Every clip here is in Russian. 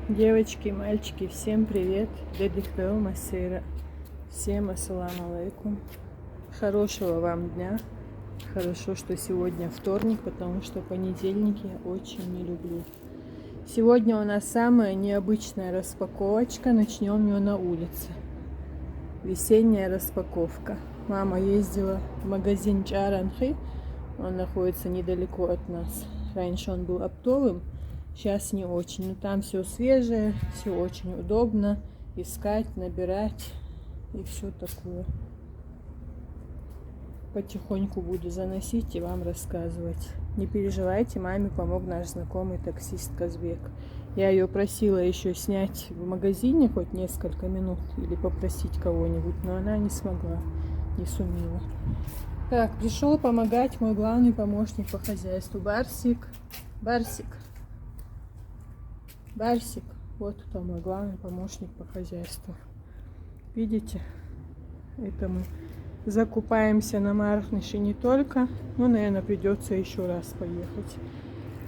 Девочки, мальчики, всем привет! Дедихтео Масейра. Всем ассаламу алейкум. Хорошего вам дня. Хорошо, что сегодня вторник, потому что понедельники я очень не люблю. Сегодня у нас самая необычная распаковочка. Начнем ее на улице. Весенняя распаковка. Мама ездила в магазин Чаранхи. Он находится недалеко от нас. Раньше он был оптовым. Сейчас не очень, но там все свежее, все очень удобно искать, набирать и все такое. Потихоньку буду заносить и вам рассказывать. Не переживайте, маме помог наш знакомый таксист Казбек. Я ее просила еще снять в магазине хоть несколько минут или попросить кого-нибудь, но она не смогла, не сумела. Так, пришел помогать мой главный помощник по хозяйству Барсик. Барсик, вот кто мой главный помощник по хозяйству. Видите, это мы закупаемся на Мархнише не только, но, наверное, придется еще раз поехать.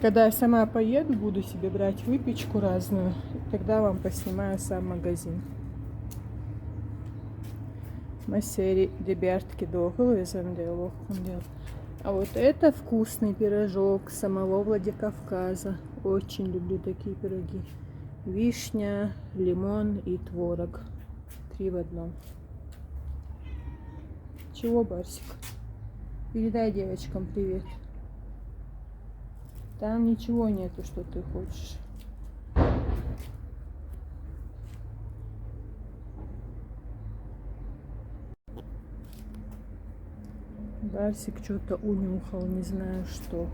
Когда я сама поеду, буду себе брать выпечку разную, тогда вам поснимаю сам магазин. Масери дебертки дохлу из Анделу. А вот это вкусный пирожок самого Владикавказа. Очень люблю такие пироги. Вишня, лимон и творог. 3 в одном. Чего, Барсик? Передай девочкам привет. Там ничего нету, что ты хочешь. Барсик что-то унюхал, не знаю что.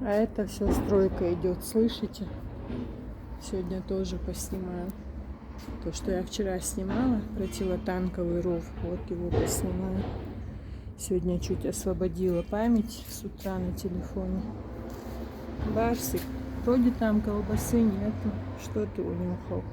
А это все стройка идет, слышите? Сегодня тоже поснимаю. То, что я вчера снимала, противотанковый ров, вот его поснимаю. Сегодня чуть освободила память с утра на телефоне. Барсик, вроде там колбасы нету. Что ты унюхал?